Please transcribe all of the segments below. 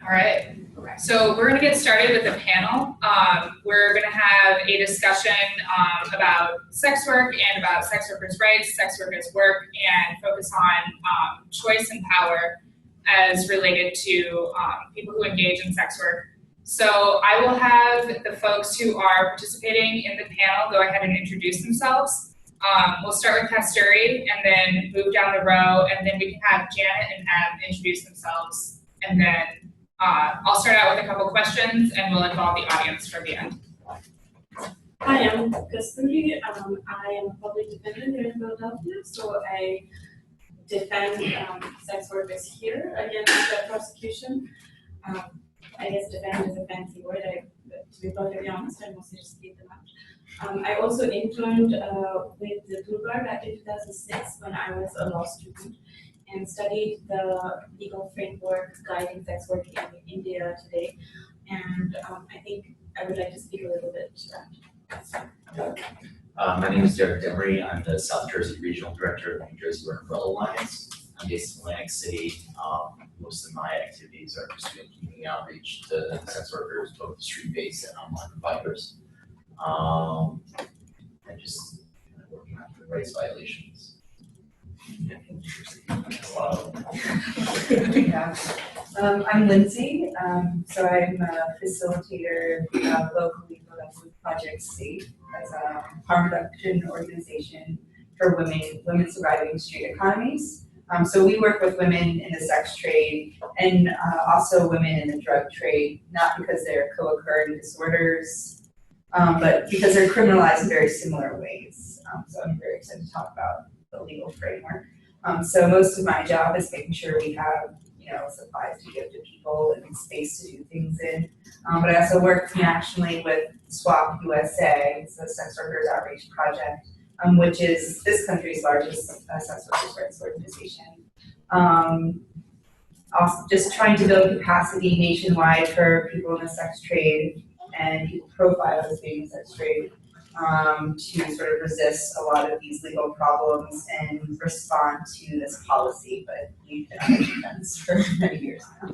All right. So we're going to get started with the panel. We're going to have a discussion about sex work and about sex workers' rights, sex workers' work, and focus on choice and power as related to people who engage in sex work. So I will have the folks who are participating in the panel go ahead and introduce themselves. We'll start with Kasturi and then move down the row, and then we can have Janet and Em introduce themselves, and then I'll start out with a couple questions and we'll involve the audience for the end. Hi, I'm Kasturi. I am a public defender here in Philadelphia, so I defend sex workers here against the prosecution. I guess defend is a fancy word. To be perfectly honest, I mostly just speak them out. I also interned with the Durbar back in 2006 when I was a law student, and studied the legal framework guiding sex work in India today. And I think I would like to speak a little bit to that. My name is Demeri. I'm the South Jersey Regional Director of New Jersey Umbrella Alliance. I'm based in Atlantic City. Most of my activities are just doing community outreach to sex workers, both street-based and online providers. And just kind of working on human rights violations. Yeah. I'm Lindsay, so I'm a facilitator locally for the Project Safe as a harm reduction organization for women surviving street economies. So we work with women in the sex trade and also women in the drug trade, not because they're co-occurring disorders, but because they're criminalized in very similar ways. So I'm very excited to talk about the legal framework. So most of my job is making sure we have, supplies to give to people and space to do things in. But I also work nationally with SWOP USA, it's the Sex Workers Outreach Project, which is this country's largest sex workers' rights organization. Also just trying to build capacity nationwide for people in the sex trade and people profiled as being in the sex trade. To sort of resist a lot of these legal problems and respond to this policy, but we've been on defense for many years now.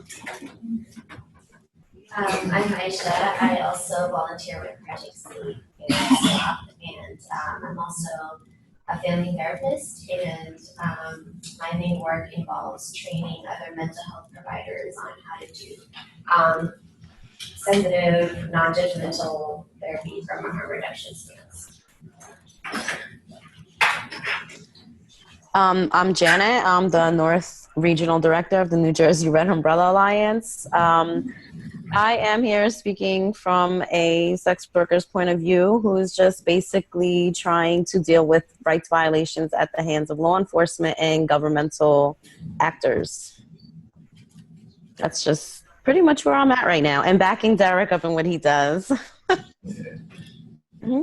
I'm Aisha. I also volunteer with Project C in SWOP, and I'm also a family therapist, and my main work involves training other mental health providers on how to do sensitive, non-judgmental therapy from a harm reduction stance. I'm Janet. I'm the North Regional Director of the New Jersey Red Umbrella Alliance. I am here speaking from a sex worker's point of view who is just basically trying to deal with rights violations at the hands of law enforcement and governmental actors. That's just pretty much where I'm at right now, and backing Derek up in what he does. Mm-hmm.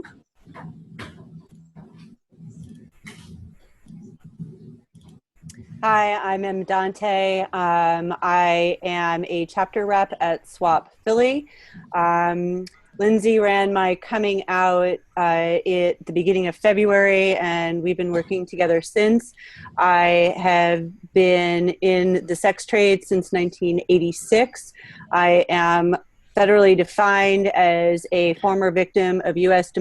Hi, I'm Dante. I am a chapter rep at SWOP Philly. Lindsay ran my coming out at the beginning of February, and we've been working together since. I have been in the sex trade since 1986. I am federally defined as a former victim of U.S.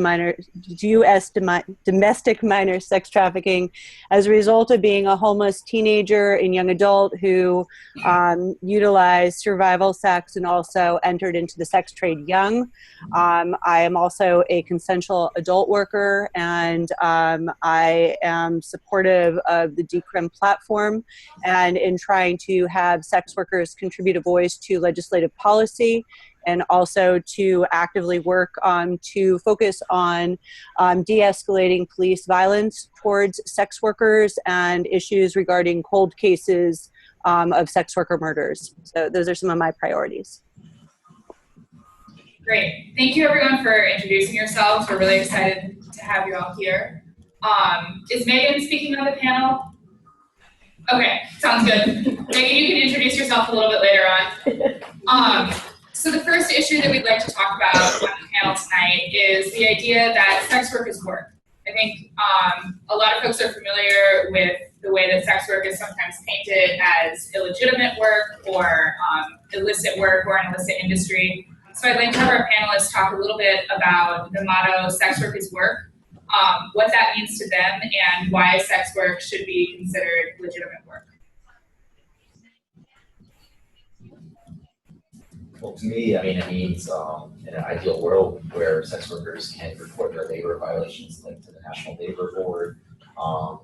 domestic minor sex trafficking as a result of being a homeless teenager and young adult who utilized survival sex and also entered into the sex trade young. I am also a consensual adult worker, and I am supportive of the Decrim platform and in trying to have sex workers contribute a voice to legislative policy, and also to actively work to focus on de-escalating police violence towards sex workers and issues regarding cold cases of sex worker murders. So those are some of my priorities. Great. Thank you everyone for introducing yourselves. We're really excited to have you all here. Is Megan speaking on the panel? Okay, sounds good. Megan, you can introduce yourself a little bit later on. So the first issue that we'd like to talk about on the panel tonight is the idea that sex work is work. I think a lot of folks are familiar with the way that sex work is sometimes painted as illegitimate work or illicit work or an illicit industry. So I'd like to have our panelists talk a little bit about the motto, sex work is work, what that means to them, and why sex work should be considered legitimate work. Well, to me, I mean, it means in an ideal world where sex workers can report their labor violations linked to the National Labor Board,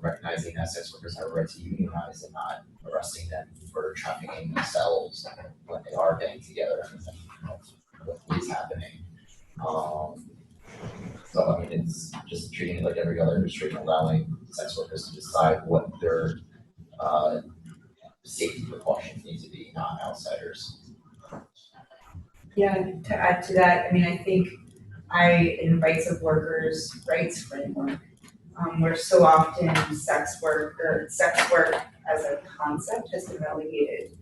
recognizing that sex workers have a right to unionize and not arresting them for trafficking themselves when they are getting together. And that's what is happening. So, I mean, it's just treating it like every other industry and allowing sex workers to decide what their safety precautions need to be, not outsiders. Yeah, to add to that, I mean, I think in rights of workers' rights framework, where so often sex work as a concept has been relegated.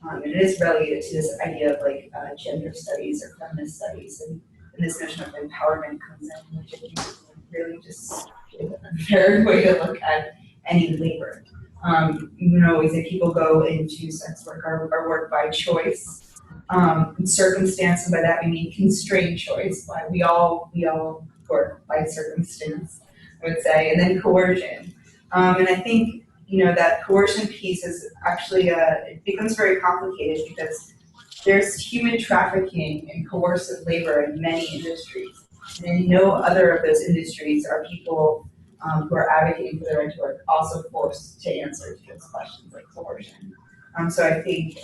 And it is relegated to this idea of like gender studies or feminist studies, and this notion of empowerment comes in, which I think is really just an unfair way to look at any labor. You know, always that people go into sex work or work by choice. Circumstance, and by that we mean constrained choice. We all work by circumstance, I would say, and then coercion. And I think, you know, that coercion piece is actually it becomes very complicated because there's human trafficking and coercive labor in many industries, and in no other of those industries are people who are advocating for the right to work also forced to answer to those questions like coercion. So I think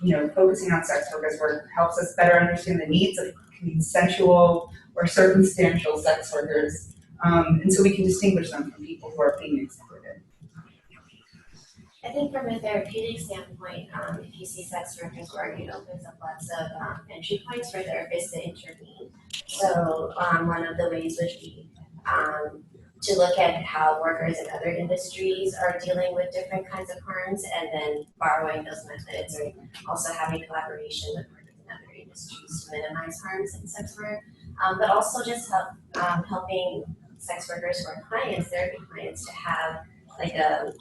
you know, focusing on sex workers work helps us better understand the needs of consensual or circumstantial sex workers, and so we can distinguish them from people who are being exploited. I think from a therapeutic standpoint, if you see sex workers work, it opens up lots of entry points for therapists to intervene. So one of the ways would be to look at how workers in other industries are dealing with different kinds of harms and then borrowing those methods, or also having collaboration with workers in other industries to minimize harms in sex work, but also just helping sex workers who are clients, therapy clients, to have like a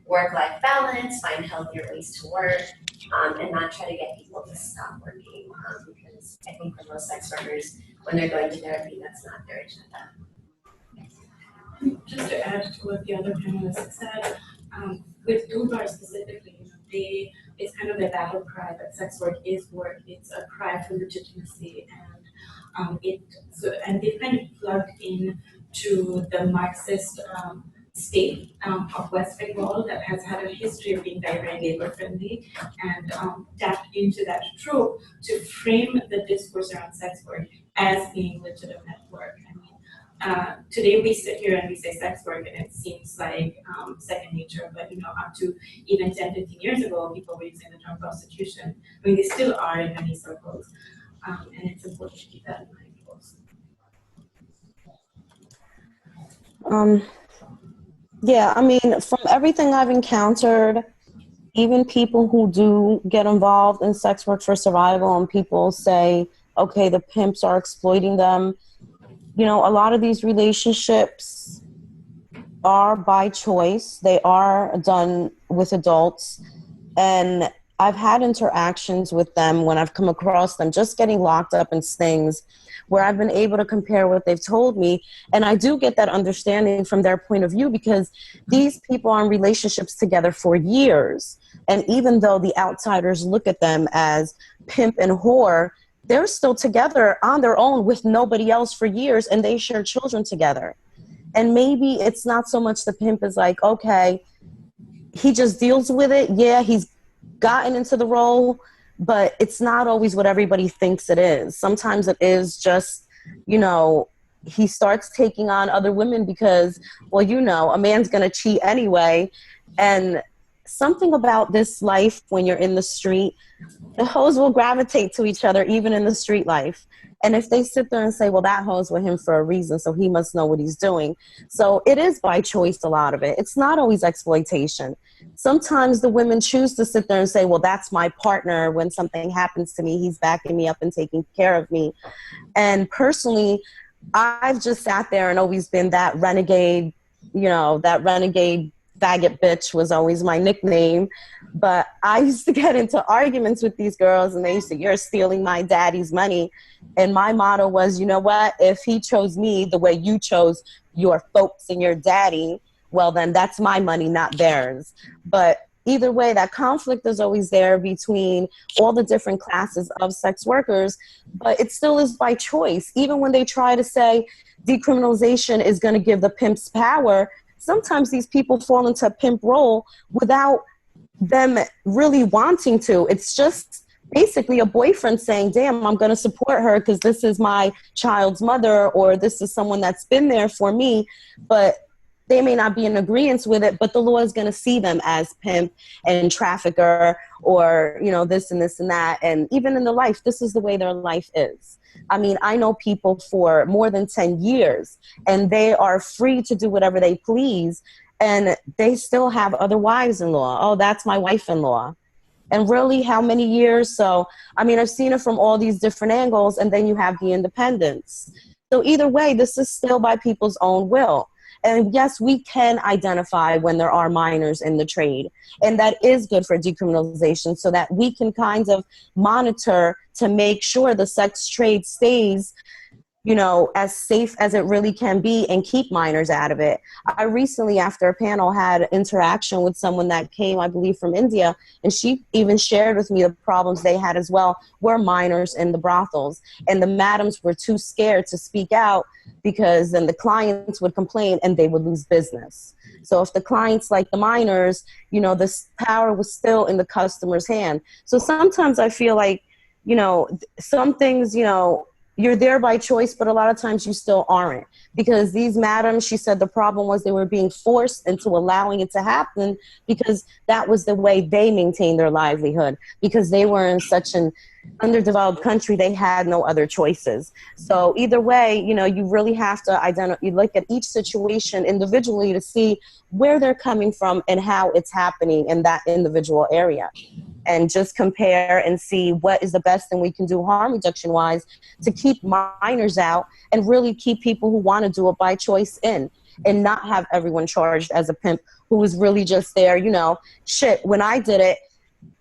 work-life balance, find healthier ways to work, and not try to get people to stop working, because I think for most sex workers, when they're going to therapy, that's not their agenda. Just to add to what the other panelists said, with Durbar specifically, you know, it's kind of a battle cry that sex work is work. It's a cry for legitimacy, and and they've kind of plugged in to the Marxist state of West Bengal that has had a history of being very, very labor friendly, and tapped into that trope to frame the discourse around sex work as being legitimate work. I mean, today we sit here and we say sex work and it seems like second nature, but you know, up to even 10, 15 years ago, people were using the term prostitution. I mean, they still are in many circles, and it's important to keep that in mind also. Yeah, I mean, from everything I've encountered, even people who do get involved in sex work for survival and people say, okay, the pimps are exploiting them, you know, a lot of these relationships are by choice. They are done with adults. And I've had interactions with them when I've come across them just getting locked up in stings, where I've been able to compare what they've told me. And I do get that understanding from their point of view, because these people are in relationships together for years. And even though the outsiders look at them as pimp and whore, they're still together on their own with nobody else for years, and they share children together. And maybe it's not so much the pimp is like, okay, he just deals with it. Yeah, he's gotten into the role, but it's not always what everybody thinks it is. Sometimes it is just, you know, he starts taking on other women because, well, you know, a man's going to cheat anyway. And something about this life, when you're in the street, the hoes will gravitate to each other, even in the street life. And if they sit there and say, well, that hoe's with him for a reason, so he must know what he's doing. So it is by choice, a lot of it. It's not always exploitation. Sometimes the women choose to sit there and say, well, that's my partner. When something happens to me, he's backing me up and taking care of me. And personally, I've just sat there and always been that renegade, you know, that renegade faggot bitch was always my nickname. But I used to get into arguments with these girls, and they used to, you're stealing my daddy's money. And my motto was, you know what, if he chose me the way you chose your folks and your daddy, well, then that's my money, not theirs. But either way, that conflict is always there between all the different classes of sex workers, but it still is by choice. Even when they try to say decriminalization is going to give the pimps power, sometimes these people fall into a pimp role without them really wanting to. It's just basically a boyfriend saying, damn, I'm going to support her because this is my child's mother, or this is someone that's been there for me. But they may not be in agreement with it, but the law is going to see them as pimp and trafficker, or, you know, this and this and that. And even in the life, this is the way their life is. I mean, I know people for more than 10 years, and they are free to do whatever they please, and they still have other wives-in-law. Oh, that's my wife-in-law. And really, how many years? So, I mean, I've seen it from all these different angles, and then you have the independents. So either way, this is still by people's own will. And yes, we can identify when there are minors in the trade. And that is good for decriminalization, so that we can kind of monitor to make sure the sex trade stays, you know, as safe as it really can be, and keep minors out of it. I recently, after a panel, had interaction with someone that came, I believe, from India, and she even shared with me the problems they had as well, were minors in the brothels. And the madams were too scared to speak out, because then the clients would complain and they would lose business. So if the clients like the minors, you know, this power was still in the customer's hand. So sometimes I feel like, you know, some things, you know, you're there by choice, but a lot of times you still aren't. Because these madams, she said the problem was they were being forced into allowing it to happen, because that was the way they maintained their livelihood, because they were in such an underdeveloped country, they had no other choices. So either way, you know, you really have to you look at each situation individually to see where they're coming from and how it's happening in that individual area. And just compare and see what is the best thing we can do harm reduction wise to keep minors out, and really keep people who want to do it by choice in, and not have everyone charged as a pimp who was really just there. You know, shit, when I did it,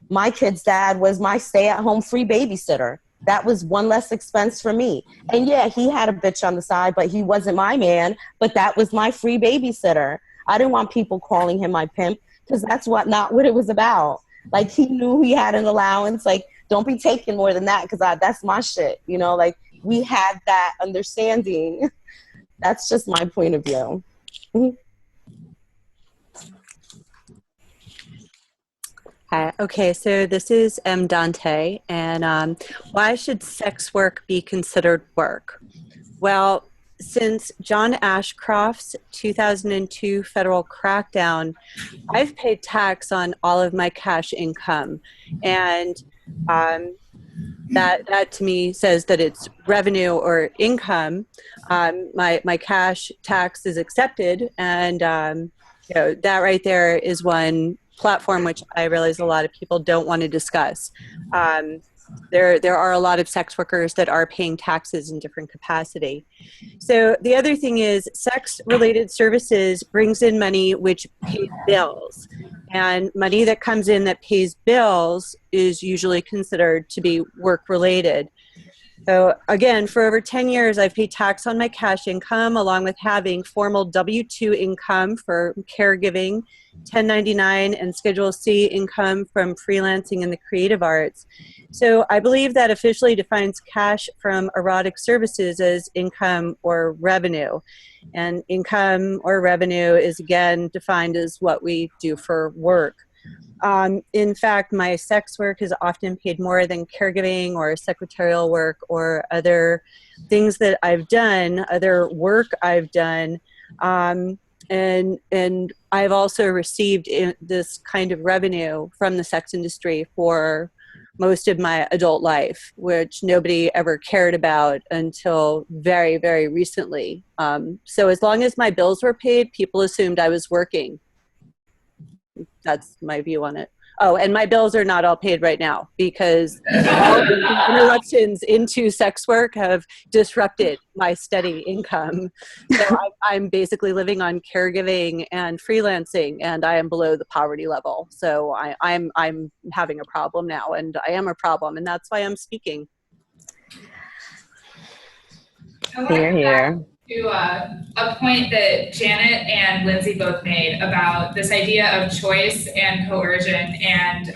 my kid's dad was my stay-at-home free babysitter. That was one less expense for me. And yeah, he had a bitch on the side, but he wasn't my man, but that was my free babysitter. I didn't want people calling him my pimp, because that's not what it was about. Like, he knew he had an allowance. Like, don't be taking more than that, because that's my shit. You know, like, we had that understanding. That's just my point of view. Hi. Okay, so this is Dante, and why should sex work be considered work? Well, since John Ashcroft's 2002 federal crackdown, I've paid tax on all of my cash income, and that to me says that it's revenue or income. My cash tax is accepted, and you know, that right there is one platform which I realize a lot of people don't want to discuss. There are a lot of sex workers that are paying taxes in different capacity. So the other thing is, sex-related services brings in money which pays bills. And money that comes in that pays bills is usually considered to be work-related. So again, for over 10 years, I've paid tax on my cash income, along with having formal W-2 income for caregiving, 1099, and Schedule C income from freelancing in the creative arts. So I believe that officially defines cash from erotic services as income or revenue. And income or revenue is, again, defined as what we do for work. In fact, my sex work is often paid more than caregiving or secretarial work or other things that I've done, other work I've done. And I've also received this kind of revenue from the sex industry for most of my adult life, which nobody ever cared about until very, very recently. So as long as my bills were paid, people assumed I was working. That's my view on it. Oh, and my bills are not all paid right now because all of the interruptions into sex work have disrupted my steady income. So I'm basically living on caregiving and freelancing, and I am below the poverty level. So I'm having a problem now, and I am a problem, and that's why I'm speaking. Here. To a point that Janet and Lindsay both made about this idea of choice and coercion, and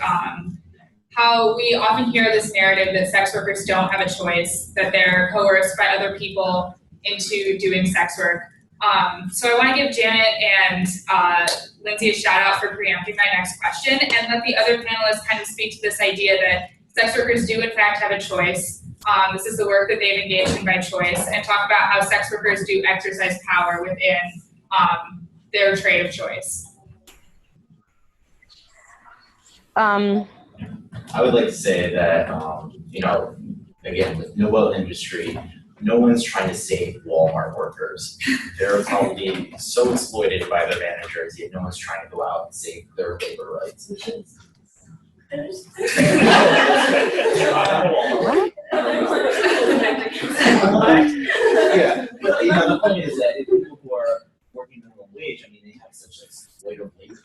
how we often hear this narrative that sex workers don't have a choice, that they're coerced by other people into doing sex work. So I want to give Janet and Lindsay a shout out for preempting my next question, and let the other panelists kind of speak to this idea that sex workers do in fact have a choice. This is the work that they've engaged in by choice, and talk about how sex workers do exercise power within their trade of choice. I would like to say that, you know, again, with no oil industry, no one's trying to save Walmart workers. They're probably so exploited by their managers, yet no one's trying to go out and save their labor rights. Yeah, but you know, the point is that if people who are working minimum wage, I mean, they have such exploitative labor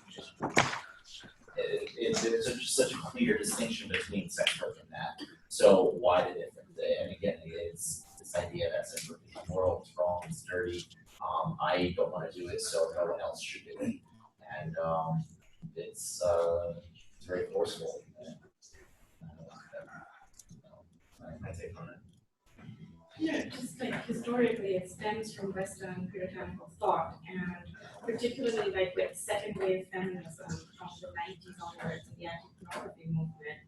conditions. There's such a clear distinction between sex work and that. So why the difference? And again, it's this idea that sex work is immoral, it's wrong, it's dirty. I don't want to do it, so no one else should do it. And it's very forceful. My take on it. Yeah, just like historically, it stems from Western puritanical thought, and particularly like with second wave feminism from the 90s onwards and the anti-pornography movement.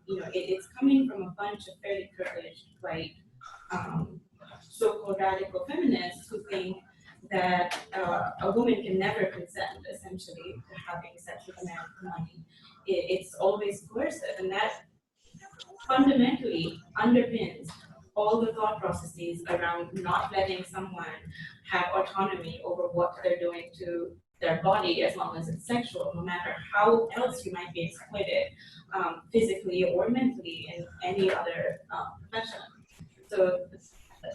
You know, it's coming from a bunch of fairly privileged white so-called radical feminists who think that a woman can never consent, essentially, to having sex with a man for money. It's always coercive, and that fundamentally underpins all the thought processes around not letting someone have autonomy over what they're doing to their body as long as it's sexual, no matter how else you might be exploited physically or mentally in any other profession. So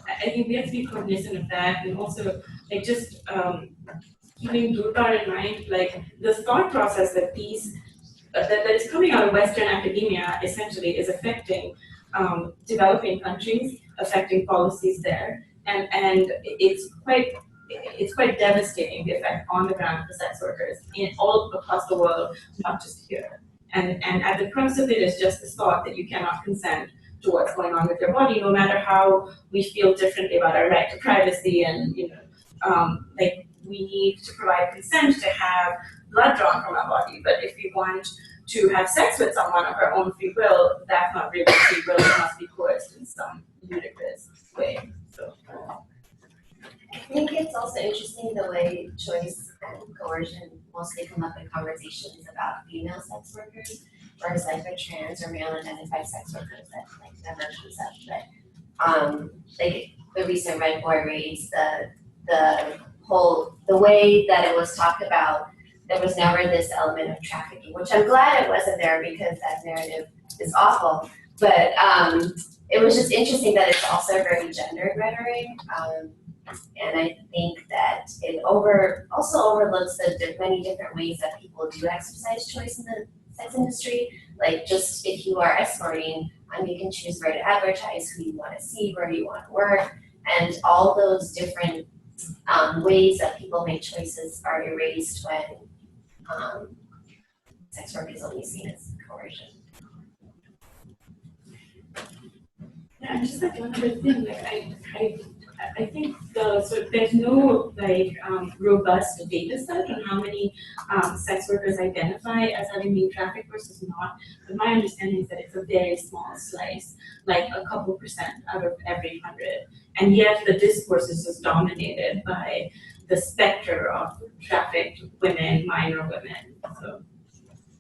I think we have to be cognizant of that, and also like just keeping Durbar in mind, like the thought process that these that is coming out of Western academia essentially is affecting developing countries, affecting policies there, and it's quite devastating, the effect on the ground for sex workers in all across the world, not just here. And at the crux of it is just this thought that you cannot consent to what's going on with your body, no matter how we feel differently about our right to privacy, and like we need to provide consent to have blood drawn from our body, but if we want to have sex with someone of our own free will, that's not really free will, it must be coerced in some ludicrous way. So I think it's also interesting the way choice and coercion mostly come up in conversations about female sex workers, whereas like for trans or male identified sex workers that like never comes up. But like the recent Red Boy raids, the way that it was talked about, there was never this element of trafficking, which I'm glad it wasn't there because that narrative is awful. But it was just interesting that it's also very gendered rhetoric. And I think that it also overlooks the many different ways that people do exercise choice in the sex industry. Like just if you are escorting, you can choose where to advertise, who you want to see, where you want to work, and all those different ways that people make choices are erased when sex work is only seen as coercion. yeah, and just like one other thing, like I think there's no like robust data set on how many sex workers identify as having been trafficked versus not. But my understanding is that it's a very small slice, like a couple percent out of every 100. And yet the discourse is just dominated by the specter of trafficked women, minor women. So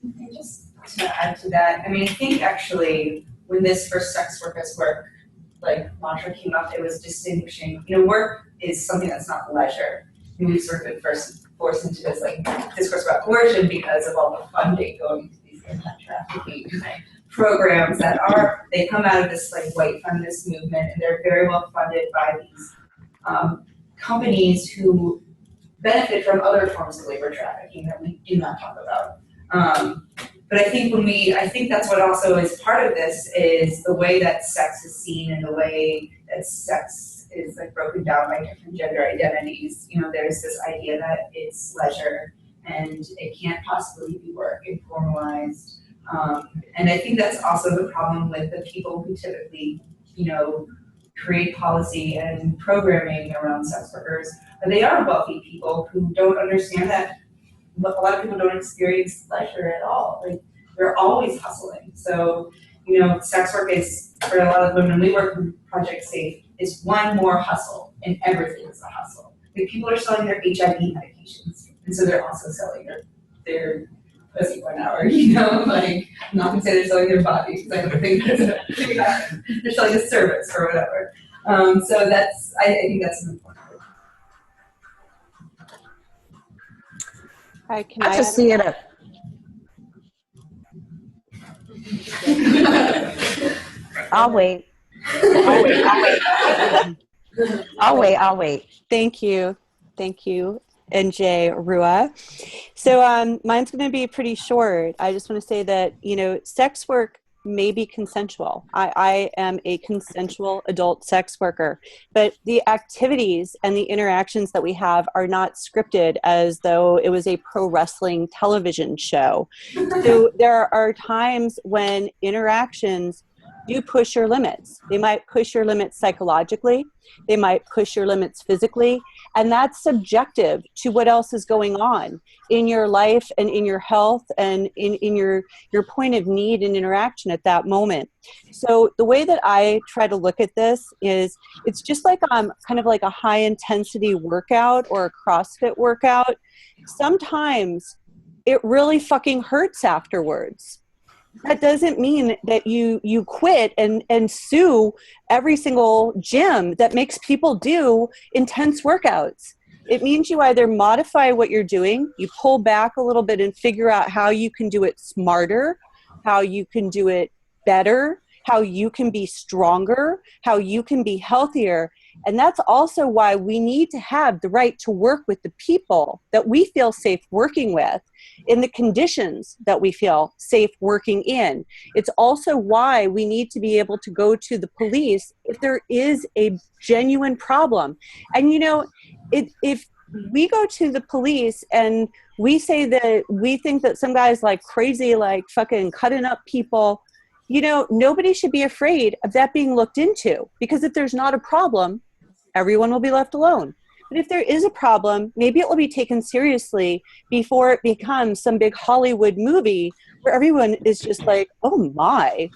And just to add to that, I mean, I think actually when this first sex workers work mantra came up, it was distinguishing, work is something that's not leisure. And we've sort of been forced into this discourse about coercion because of all the funding going to these anti-trafficking programs they come out of this like white feminist movement, and they're very well funded by these companies who benefit from other forms of labor trafficking that we do not talk about. But I think that's what also is part of this is the way that sex is seen and the way that sex is like broken down by different gender identities. You know, there's this idea that it's leisure and it can't possibly be work and formalized. And I think that's also the problem with the people who typically, you know, create policy and programming around sex workers. They are wealthy people who don't understand that a lot of people don't experience leisure at all. Like, they're always hustling. So, you know, sex work is, for a lot of women, we work with Project Safe, is one more hustle, and everything is a hustle. Like, people are selling their HIV medications, and so they're also selling their pussy 1 hour, you know? Like, I'm not gonna say they're selling their body, because I don't think that's they're selling a service or whatever. So I think that's an important thing. Hi, can I just see it up. I'll wait. I'll wait. Thank you, NJRUA. So mine's going to be pretty short. I just want to say that, you know, sex work may be consensual. I am a consensual adult sex worker, but the activities and the interactions that we have are not scripted as though it was a pro wrestling television show. So there are times when interactions do push your limits. They might push your limits psychologically. They might push your limits physically. And that's subjective to what else is going on in your life and in your health and in your point of need and interaction at that moment. So the way that I try to look at this is it's just like kind of like a high intensity workout or a CrossFit workout. Sometimes it really fucking hurts afterwards. That doesn't mean that you quit and sue every single gym that makes people do intense workouts. It means you either modify what you're doing, you pull back a little bit and figure out how you can do it smarter, how you can do it better, how you can be stronger, how you can be healthier. And that's also why we need to have the right to work with the people that we feel safe working with in the conditions that we feel safe working in. It's also why we need to be able to go to the police if there is a genuine problem. And, you know, if we go to the police and we say that we think that some guy's like crazy, like fucking cutting up people, you know, nobody should be afraid of that being looked into, because if there's not a problem, everyone will be left alone. But if there is a problem, maybe it will be taken seriously before it becomes some big Hollywood movie where everyone is just like, oh my,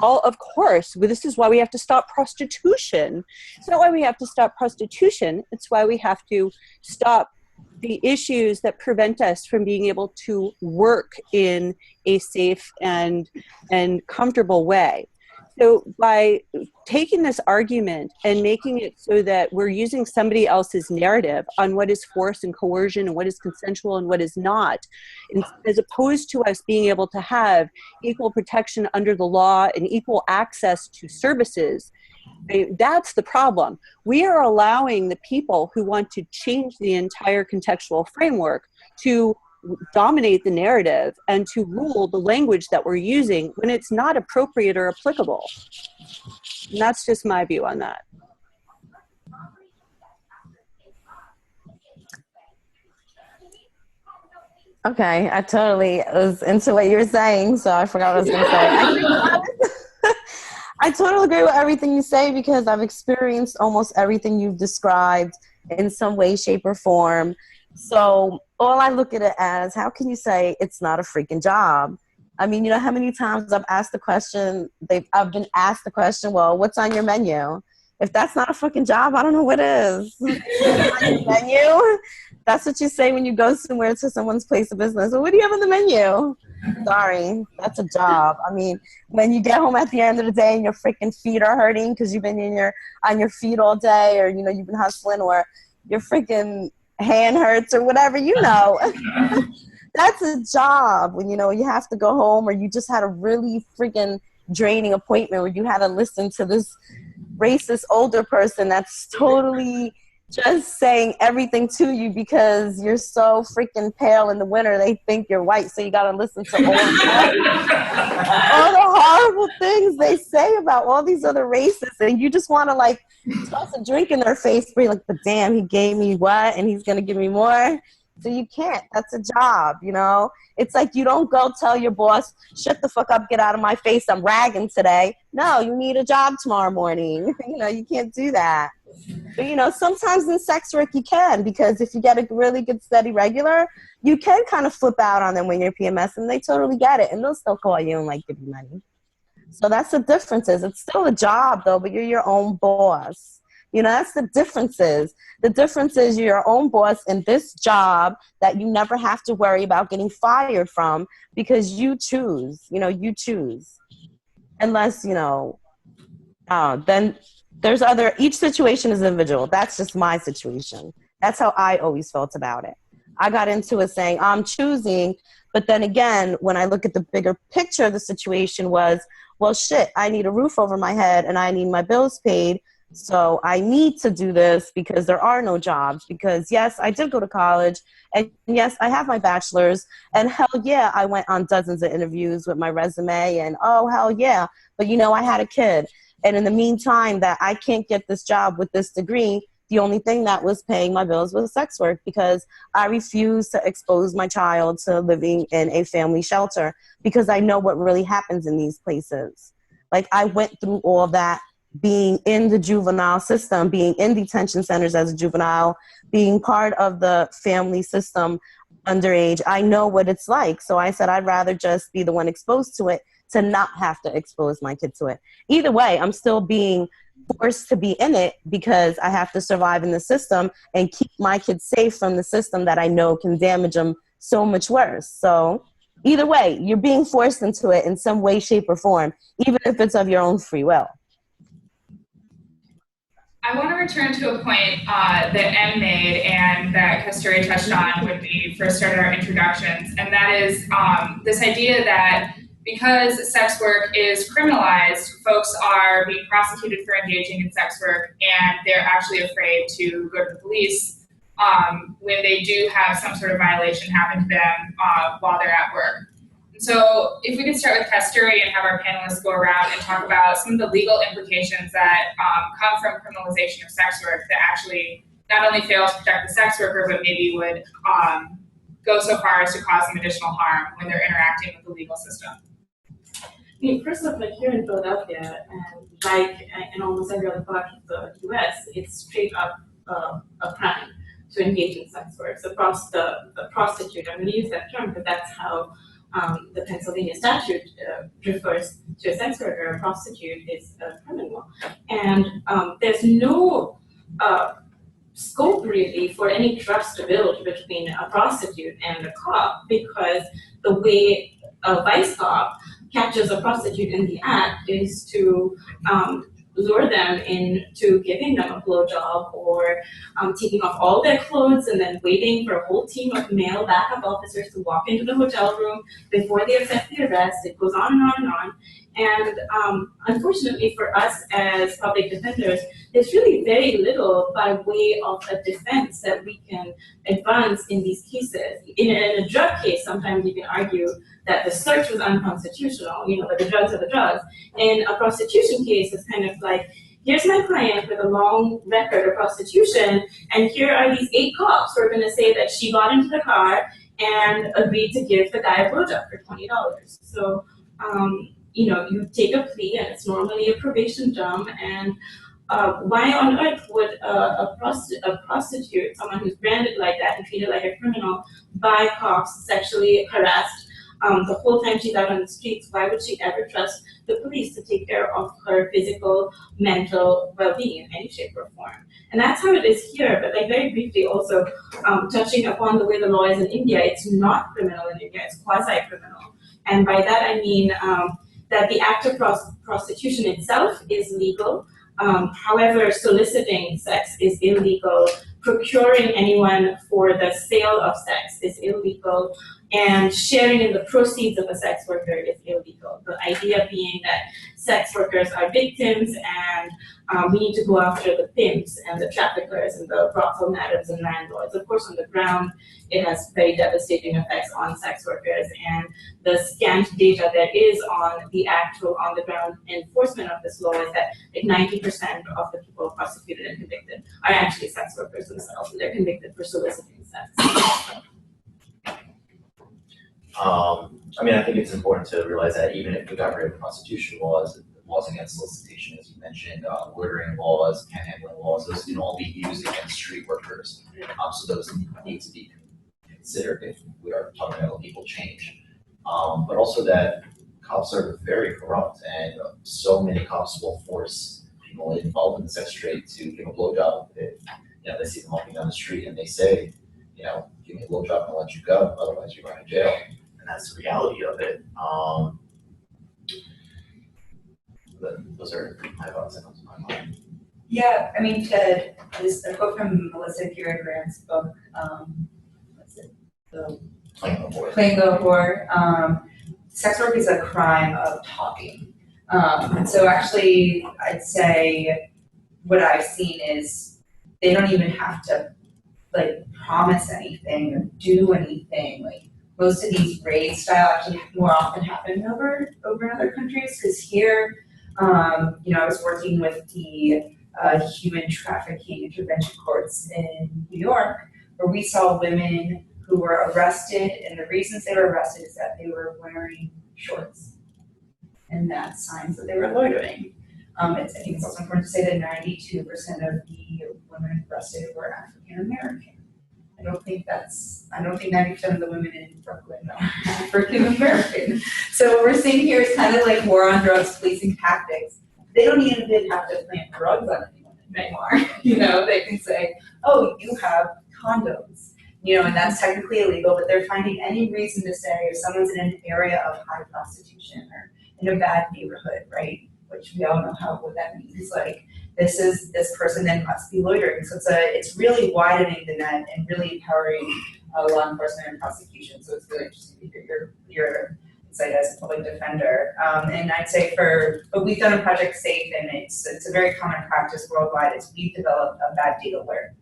of course, well, this is why we have to stop prostitution. It's not why we have to stop prostitution. It's why we have to stop the issues that prevent us from being able to work in a safe and comfortable way. So by taking this argument and making it so that we're using somebody else's narrative on what is force and coercion and what is consensual and what is not, as opposed to us being able to have equal protection under the law and equal access to services, that's the problem. We are allowing the people who want to change the entire contextual framework to dominate the narrative and to rule the language that we're using when it's not appropriate or applicable. And that's just my view on that. Okay, I totally was into what you were saying, so I forgot what I was going to say. I totally agree with everything you say, because I've experienced almost everything you've described in some way, shape, or form. So all I look at it as, how can you say it's not a freaking job? I mean, you know how many times I've asked the question, I've been asked the question, well, what's on your menu? If that's not a fucking job, I don't know what is. What's on your menu? That's what you say when you go somewhere to someone's place of business. Well, what do you have on the menu? Sorry, that's a job. I mean, when you get home at the end of the day and your freaking feet are hurting because you've been on your feet all day, or, you know, you've been hustling, or your freaking hand hurts or whatever, you know. That's a job when, you know, you have to go home, or you just had a really freaking draining appointment where you had to listen to this racist older person that's totally just saying everything to you because you're so freaking pale in the winter. They think you're white, so you got to listen to all the horrible things they say about all these other races, and you just want to like toss a drink in their face, be like, but damn, he gave me what, and he's gonna give me more. So you can't. That's a job, you know? It's like you don't go tell your boss, shut the fuck up, get out of my face, I'm ragging today. No, you need a job tomorrow morning. You know, you can't do that. But, you know, sometimes in sex work you can, because if you get a really good, steady regular, you can kind of flip out on them when you're PMS, and they totally get it, and they'll still call you and, like, give you money. So that's the differences. It's still a job, though, but you're your own boss. You know, that's the differences. The difference is you're your own boss in this job that you never have to worry about getting fired from, because you choose, you know, you choose. Unless, you know, then there's other, each situation is individual. That's just my situation. That's how I always felt about it. I got into it saying I'm choosing, but then again, when I look at the bigger picture of the situation was, well, shit, I need a roof over my head and I need my bills paid. So I need to do this because there are no jobs, because yes, I did go to college, and yes, I have my bachelor's, and hell yeah, I went on dozens of interviews with my resume, and oh, hell yeah. But you know, I had a kid. And in the meantime that I can't get this job with this degree, the only thing that was paying my bills was sex work, because I refused to expose my child to living in a family shelter, because I know what really happens in these places. Like, I went through all that, being in the juvenile system, being in detention centers as a juvenile, being part of the family system underage. I know what it's like. So I said I'd rather just be the one exposed to it, to not have to expose my kid to it. Either way, I'm still being forced to be in it because I have to survive in the system and keep my kids safe from the system that I know can damage them so much worse. So either way, you're being forced into it in some way, shape, or form, even if it's of your own free will. I want to return to a point that Em made and that Kasturi touched on when we first started our introductions, and that is this idea that because sex work is criminalized, folks are being prosecuted for engaging in sex work, and they're actually afraid to go to the police when they do have some sort of violation happen to them while they're at work. So if we could start with Kasturi and have our panelists go around and talk about some of the legal implications that come from criminalization of sex work that actually not only fail to protect the sex worker, but maybe would go so far as to cause them additional harm when they're interacting with the legal system. I mean, first off, like here in Philadelphia, and like in almost every other part of the US, it's straight up a crime to engage in sex work. So the prostitute, I'm going to use that term because that's how the Pennsylvania statute refers to a sex worker. A prostitute is a criminal. And there's no scope really for any trust to build between a prostitute and a cop, because the way a vice cop catches a prostitute in the act is to lure them into giving them a blowjob, or taking off all their clothes and then waiting for a whole team of male backup officers to walk into the hotel room before they accept the arrest. It goes on and on and on. And unfortunately for us as public defenders, there's really very little by way of a defense that we can advance in these cases. In a drug case, sometimes you can argue that the search was unconstitutional, you know, but the drugs are the drugs. In a prostitution case, it's kind of like, here's my client with a long record of prostitution, and here are these 8 cops who are going to say that she got into the car and agreed to give the guy a blowjob for $20. So, you know, you take a plea, and it's normally a probation term, and why on earth would a prostitute, someone who's branded like that and treated like a criminal by cops, sexually harassed the whole time she's out on the streets, why would she ever trust the police to take care of her physical, mental well-being in any shape or form? And that's how it is here. But like very briefly also, touching upon the way the law is in India, it's not criminal in India, it's quasi-criminal. And by that I mean that the act of prostitution itself is legal. However, soliciting sex is illegal. Procuring anyone for the sale of sex is illegal. and sharing in the proceeds of a sex worker is illegal. The idea being that sex workers are victims and we need to go after the pimps and the traffickers and the brothel madams and landlords. Of course, on the ground, it has very devastating effects on sex workers, and the scant data there is on the actual on-the-ground enforcement of this law is that like 90% of the people prosecuted and convicted are actually sex workers themselves, and they're convicted for soliciting sex. I mean, I think it's important to realize that even if we got rid of prostitution laws, laws against solicitation, as you mentioned, loitering laws, panhandling laws, those can all be used against street workers. So those need to be considered if we are talking about legal change. But also that cops are very corrupt, and so many cops will force people involved in the sex trade to give a blowjob. If they see them walking down the street and they say, give me a blowjob and I'll let you go, otherwise you're going to jail. And that's the reality of it. Those are my thoughts that come to my mind. Yeah, I mean, there's a quote from Melissa Grant's book, what's it? Playing the board. Playing the Whore. Sex work is a crime of talking. So actually, I'd say what I've seen is they don't even have to promise anything or do anything. Most of these raid style actually more often happen over in other countries, because here, I was working with the human trafficking intervention courts in New York, where we saw women who were arrested, and the reasons they were arrested is that they were wearing shorts, and that's signs that they were loitering. I think it's also important to say that 92% of the women arrested were African American. I don't think 90% of the women in Brooklyn are African American. So what we're seeing here is kind of like war on drugs policing tactics. They don't even have to plant drugs on anyone anymore. They can say, oh, you have condoms, and that's technically illegal, but they're finding any reason to say if someone's in an area of high prostitution or in a bad neighborhood, right? Which we all know what that means. This person then must be loitering. So it's really widening the net and really empowering law enforcement and prosecution. So it's really interesting to hear your insight as a public defender. And I'd say what we've done in Project Safe, and it's a very common practice worldwide, is we've developed a bad date alert.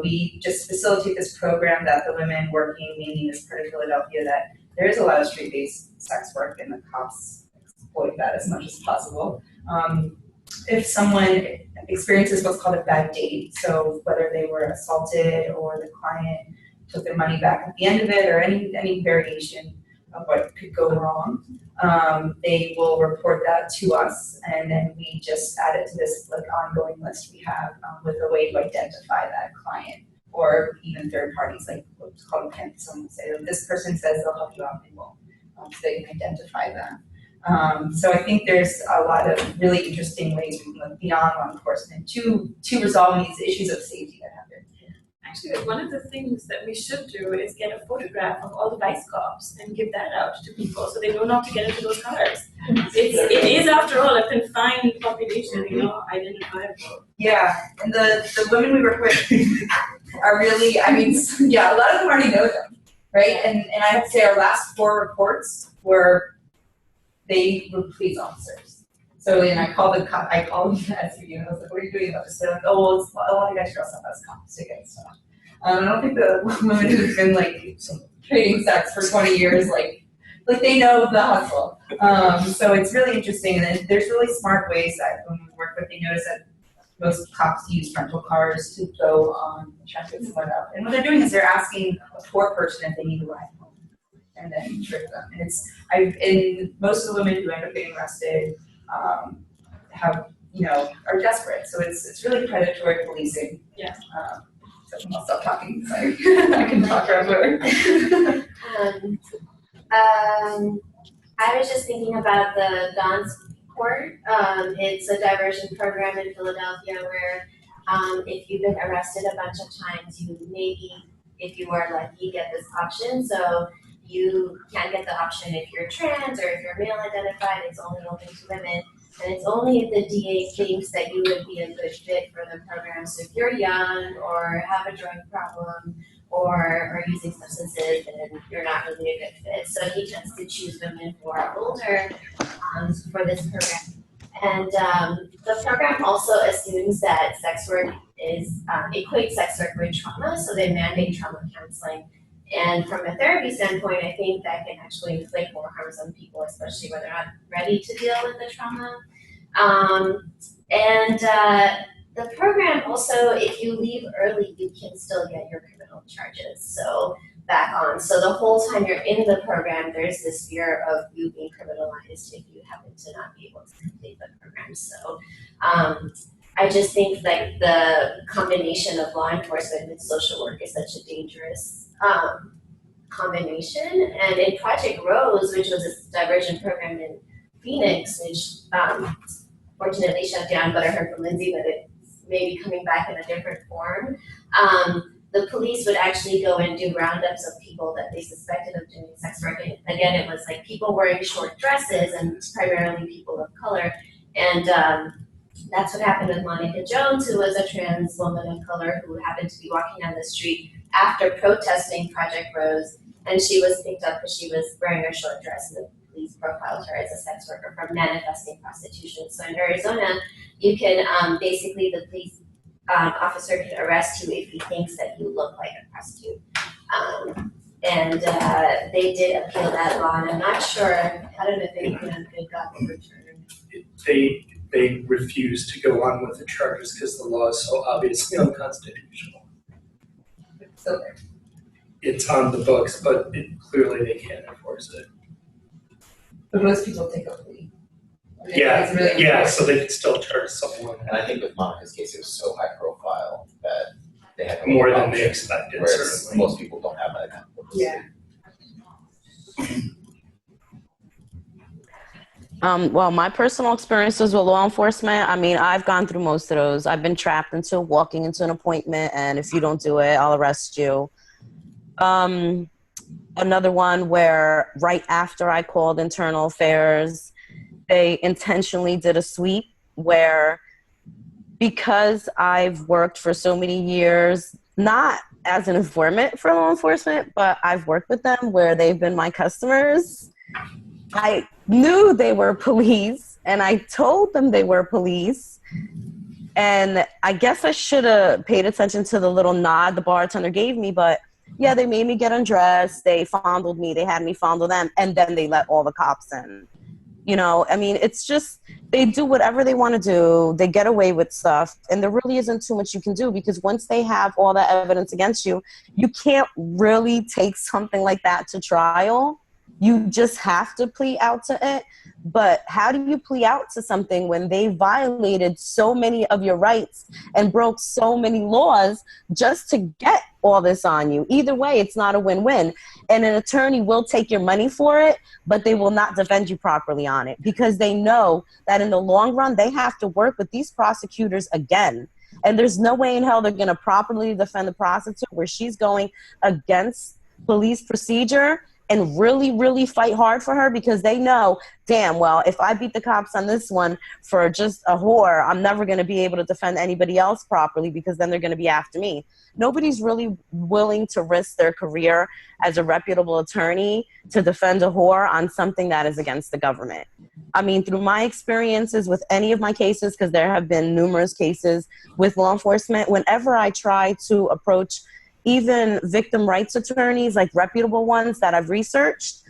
We just facilitate this program that the women working mainly in this part of Philadelphia, that there is a lot of street-based sex work, and the cops exploit that as much as possible. If someone experiences what's called a bad date, so whether they were assaulted or the client took their money back at the end of it, or any variation of what could go wrong, they will report that to us, and then we just add it to this ongoing list we have with a way to identify that client, or even third parties, like what's called a pimp. Someone will say, this person says they'll help you out, they will, so they can identify them. So I think there's a lot of really interesting ways we can look beyond law enforcement to resolving these issues of safety that happen. Actually, one of the things that we should do is get a photograph of all the vice cops and give that out to people so they know not to get into those cars. It is, after all, a confined population, identifiable. Yeah, and the women we work with are really, a lot of them already know them, right? And I have to say our last 4 reports they were police officers. So then I called them as and I was like, what are you doing about this? They're like, oh, well, a lot of guys dress up as cops to get stuff. I don't think the women who've been trading sex for 20 years, they know the hustle. So it's really interesting, and there's really smart ways that when we work with, they notice that most cops use rental cars to go on check and split up. And what they're doing is they're asking a poor person if they need a ride home, and then trick them. And most of the women who end up getting arrested are desperate. So it's really predatory policing. Yeah. So I'll stop talking. Sorry, I can talk forever. I was just thinking about the Don's Court. It's a diversion program in Philadelphia where if you've been arrested a bunch of times, you maybe, if you are lucky, get this option. So you can't get the option if you're trans or if you're male identified. It's only open to women. And it's only if the DA thinks that you would be a good fit for the program. So if you're young or have a drug problem or are using substances, then you're not really a good fit. So he tends to choose women who are older for this program. And the program also assumes that sex work is equates sex work with trauma, so they mandate trauma counseling. And from a therapy standpoint, I think that can actually inflict more harm on people, especially when they're not ready to deal with the trauma. The program also, if you leave early, you can still get your criminal charges so back on. So the whole time you're in the program, there's this fear of you being criminalized if you happen to not be able to complete the program. So I just think like the combination of law enforcement and social work is such a dangerous combination. And in Project Rose, which was a diversion program in Phoenix, which fortunately shut down, but I heard from Lindsay that it's maybe coming back in a different form. The police would actually go and do roundups of people that they suspected of doing sex work. And again, it was like people wearing short dresses and primarily people of color. And that's what happened with Monica Jones, who was a trans woman of color who happened to be walking down the street after protesting Project Rose. And she was picked up because she was wearing a short dress, and the police profiled her as a sex worker for manifesting prostitution. So in Arizona, you can basically the police officer can arrest you if he thinks that you look like a prostitute. They did appeal that law, and I'm not sure, I don't know if anyone got overturned. They refused to go on with the charges because the law is so obviously unconstitutional. So It's on the books, but clearly they can't enforce it. but most people take a plea. Yeah, It's really yeah, important. so they could still charge someone And I think with Monica's case, it was so high profile that they had more than they expected, whereas certainly. most people don't have that kind of publicity. Yeah. Well, my personal experiences with law enforcement, I mean, I've gone through most of those. I've been trapped into walking into an appointment, and if you don't do it, I'll arrest you. Another one where right after I called internal affairs, they intentionally did a sweep where, because I've worked for so many years, not as an informant for law enforcement, but I've worked with them where they've been my customers. I knew they were police, and I told them they were police. And I guess I should have paid attention to the little nod the bartender gave me, but yeah, they made me get undressed, they fondled me, they had me fondle them, and then they let all the cops in. You know, I mean, it's just, they do whatever they want to do, they get away with stuff, and there really isn't too much you can do, because once they have all that evidence against you, you can't really take something like that to trial. You just have to plea out to it. But how do you plea out to something when they violated so many of your rights and broke so many laws just to get all this on you? Either way, it's not a win-win. And an attorney will take your money for it, but they will not defend you properly on it, because they know that in the long run, they have to work with these prosecutors again. And there's no way in hell they're going to properly defend the prostitute where she's going against police procedure and really, really fight hard for her, because they know, damn, well, if I beat the cops on this one for just a whore, I'm never going to be able to defend anybody else properly, because then they're going to be after me. Nobody's really willing to risk their career as a reputable attorney to defend a whore on something that is against the government. I mean, through my experiences with any of my cases, because there have been numerous cases with law enforcement, whenever I try to approach even victim rights attorneys, like reputable ones that I've researched,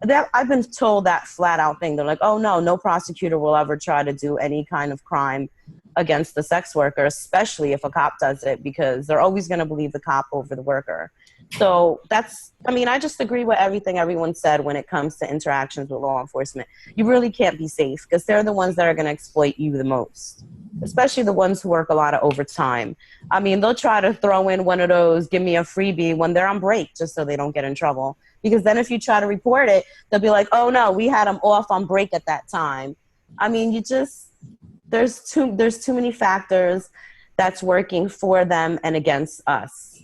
that I've been told that flat out thing. They're like, oh no prosecutor will ever try to do any kind of crime against the sex worker, especially if a cop does it, because they're always going to believe the cop over the worker. So that's, I mean, I just agree with everything everyone said when it comes to interactions with law enforcement. You really can't be safe, because they're the ones that are going to exploit you the most, especially the ones who work a lot of overtime. I mean, they'll try to throw in one of those, give me a freebie when they're on break, just so they don't get in trouble. Because then if you try to report it, they'll be like, oh no, we had them off on break at that time. I mean, you just, there's too many factors that's working for them and against us.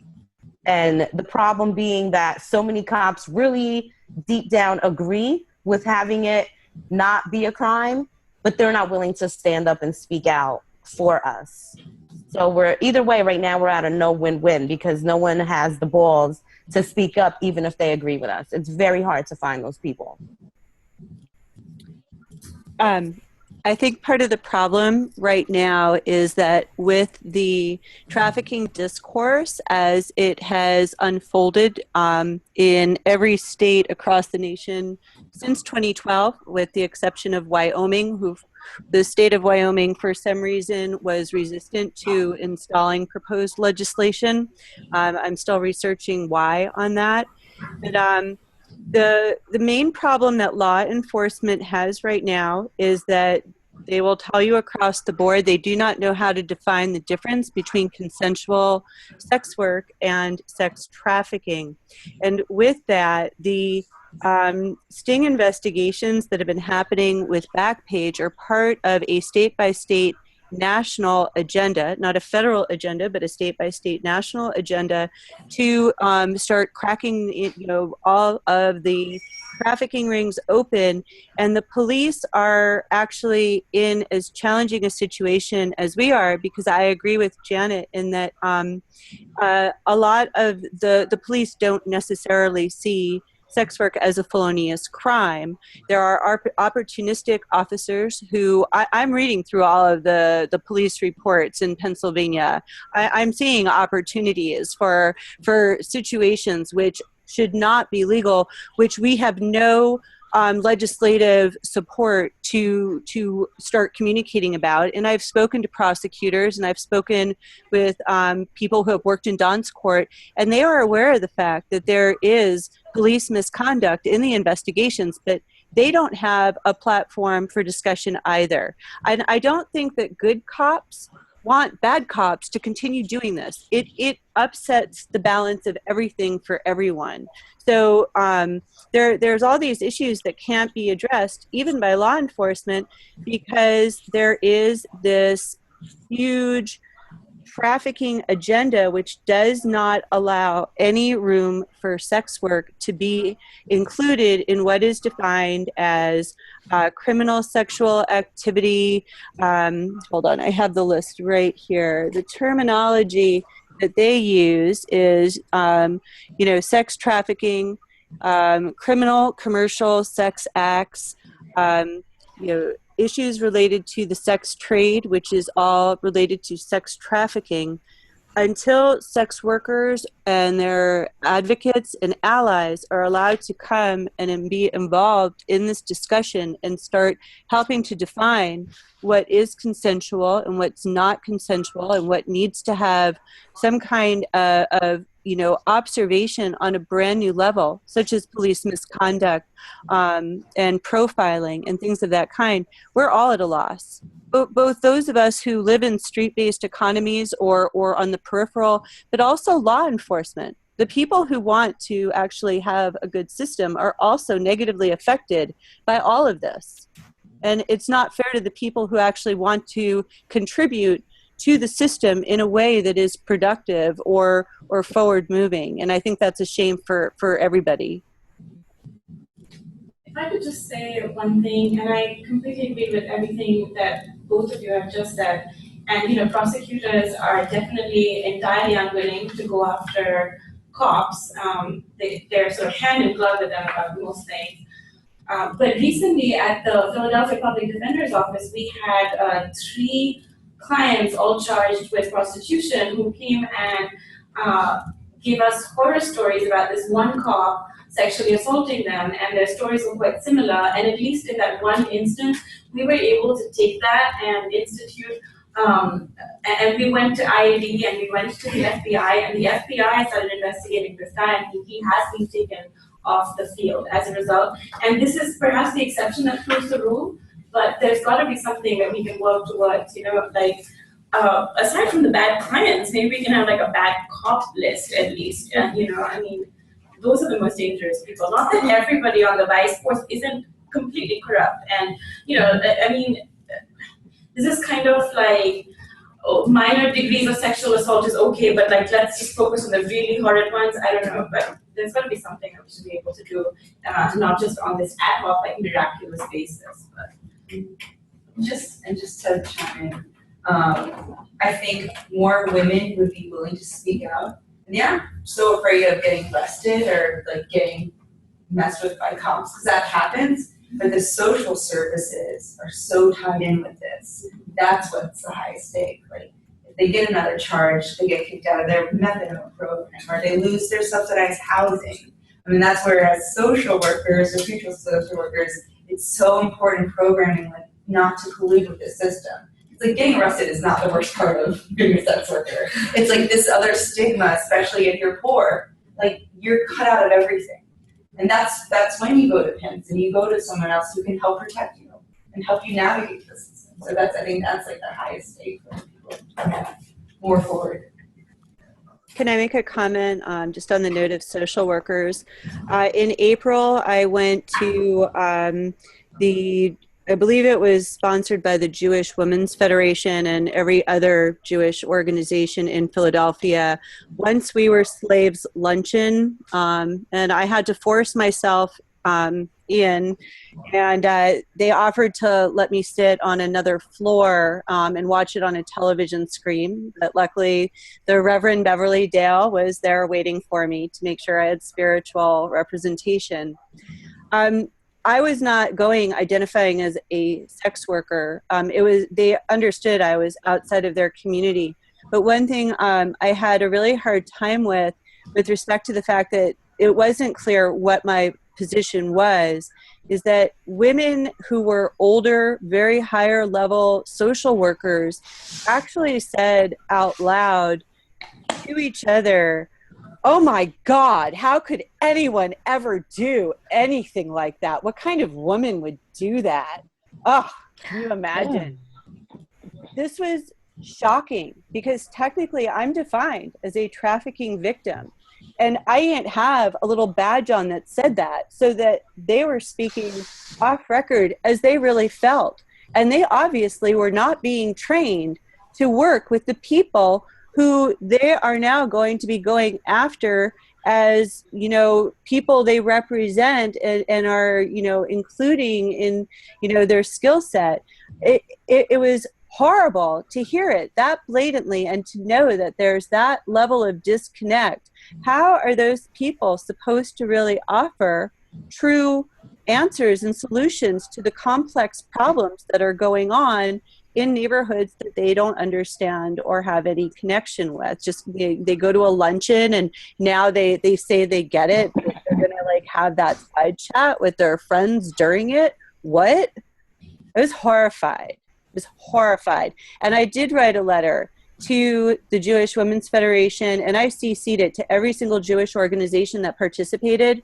And the problem being that so many cops really deep down agree with having it not be a crime, but they're not willing to stand up and speak out for us. So we're either way right now, we're at a no win-win because no one has the balls to speak up even if they agree with us. It's very hard to find those people. I think part of the problem right now is that with the trafficking discourse as it has unfolded in every state across the nation since 2012, with the exception of Wyoming, the state of Wyoming, for some reason, was resistant to installing proposed legislation. I'm still researching why on that. But the main problem that law enforcement has right now is that they will tell you across the board they do not know how to define the difference between consensual sex work and sex trafficking. And with that, the sting investigations that have been happening with Backpage are part of a state-by-state national agenda, not a federal agenda, but a state-by-state national agenda to start cracking, all of the trafficking rings open. And the police are actually in as challenging a situation as we are, because I agree with Janet in that a lot of the police don't necessarily see sex work as a felonious crime. There are opportunistic officers who, I'm reading through all of the police reports in Pennsylvania. I'm seeing opportunities for situations which should not be legal, which we have no legislative support to start communicating about. And I've spoken to prosecutors and I've spoken with people who have worked in Don's court, and they are aware of the fact that there is police misconduct in the investigations, but they don't have a platform for discussion either. And I don't think that good cops want bad cops to continue doing this. It upsets the balance of everything for everyone. So there's all these issues that can't be addressed even by law enforcement because there is this huge trafficking agenda which does not allow any room for sex work to be included in what is defined as criminal sexual activity. Hold on, I have the list right here. The terminology that they use is, sex trafficking, criminal commercial sex acts, issues related to the sex trade, which is all related to sex trafficking. Until sex workers and their advocates and allies are allowed to come and be involved in this discussion and start helping to define what is consensual and what's not consensual and what needs to have some kind of observation on a brand new level, such as police misconduct and profiling and things of that kind, we're all at a loss. Both those of us who live in street-based economies or on the peripheral, but also law enforcement. The people who want to actually have a good system are also negatively affected by all of this. And it's not fair to the people who actually want to contribute to the system in a way that is productive or forward moving. And I think that's a shame for everybody. If I could just say one thing, and I completely agree with everything that both of you have just said, and prosecutors are definitely entirely unwilling to go after cops. They're sort of hand in glove with them about most things. But recently at the Philadelphia Public Defender's Office, we had 3 clients all charged with prostitution who came and gave us horror stories about this one cop sexually assaulting them, and their stories were quite similar. And at least in that one instance, we were able to take that and institute, and we went to IAD and we went to the FBI, and the FBI started investigating this guy, and he has been taken off the field as a result. And this is perhaps the exception that proves the rule, but there's got to be something that we can work towards, aside from the bad clients, maybe we can have like a bad cop list at least. And, those are the most dangerous people. Not that everybody on the vice force isn't completely corrupt. And, this is kind of like minor degrees of sexual assault is okay, but let's just focus on the really horrid ones. I don't know, but there's got to be something that we should be able to do, not just on this ad hoc, miraculous basis. But just to chime in, I think more women would be willing to speak out. And yeah, I'm so afraid of getting arrested or like getting messed with by cops, because that happens. But the social services are so tied in with this. That's what's the highest stake. Like, if they get another charge, they get kicked out of their methadone program, or they lose their subsidized housing. I mean, that's where as social workers or future social workers, it's so important programming, like, not to collude with the system. It's like getting arrested is not the worst part of being a sex worker. It's like this other stigma, especially if you're poor, like you're cut out of everything. And that's when you go to pimps and you go to someone else who can help protect you and help you navigate the system. So I think that's like the highest stake for people to get more forward. Can I make a comment just on the note of social workers? In April, I went to I believe it was sponsored by the Jewish Women's Federation and every other Jewish organization in Philadelphia. Once We Were Slaves luncheon, and I had to force myself in, and they offered to let me sit on another floor and watch it on a television screen. But luckily, the Reverend Beverly Dale was there waiting for me to make sure I had spiritual representation. I was not identifying as a sex worker. They understood I was outside of their community. But one thing I had a really hard time with respect to the fact that it wasn't clear what my position was, is that women who were older, very higher level social workers actually said out loud to each other, "Oh my God, how could anyone ever do anything like that? What kind of woman would do that?" Oh, can you imagine? This was shocking because technically I'm defined as a trafficking victim. And I didn't have a little badge on that said that, so that they were speaking off record as they really felt. And they obviously were not being trained to work with the people who they are now going to be going after as, you know, people they represent and are, you know, including in, you know, their skill set. It was horrible to hear it that blatantly and to know that there's that level of disconnect. How are those people supposed to really offer true answers and solutions to the complex problems that are going on in neighborhoods that they don't understand or have any connection with? Just they go to a luncheon and now they say they get it, but they're gonna like have that side chat with their friends during it. What? I was horrified. And I did write a letter to the Jewish Women's Federation, and I CC'd it to every single Jewish organization that participated.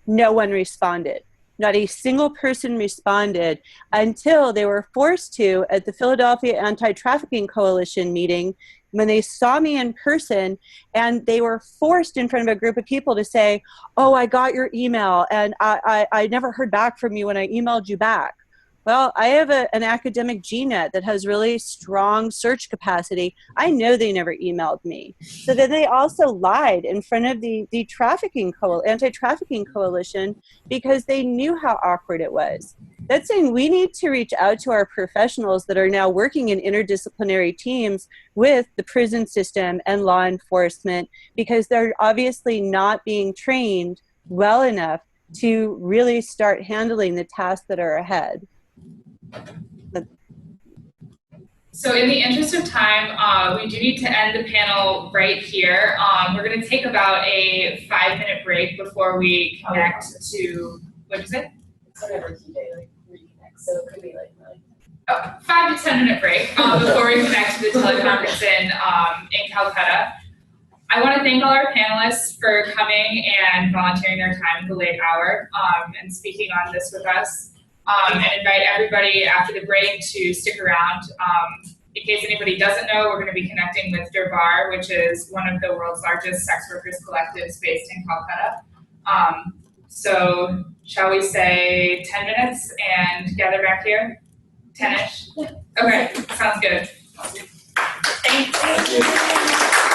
No one responded. Not a single person responded until they were forced to at the Philadelphia Anti-Trafficking Coalition meeting when they saw me in person, and they were forced in front of a group of people to say, "Oh, I got your email, and I never heard back from you when I emailed you back." Well, I have an academic GNet that has really strong search capacity. I know they never emailed me. So then they also lied in front of the Anti-Trafficking Coalition because they knew how awkward it was. That's saying we need to reach out to our professionals that are now working in interdisciplinary teams with the prison system and law enforcement, because they're obviously not being trained well enough to really start handling the tasks that are ahead. So in the interest of time, we do need to end the panel right here. We're going to take about a 5-minute break before we connect to, what did you say? It's whatever key day, like reconnect, so it could be like 5 to 10 minute break before we connect to the teleconference in Calcutta. I want to thank all our panelists for coming and volunteering their time at the late hour and speaking on this with us. And invite everybody after the break to stick around. In case anybody doesn't know, we're going to be connecting with Durbar, which is one of the world's largest sex workers collectives based in Calcutta. So shall we say 10 minutes and gather back here? 10-ish? Okay, sounds good. Thanks.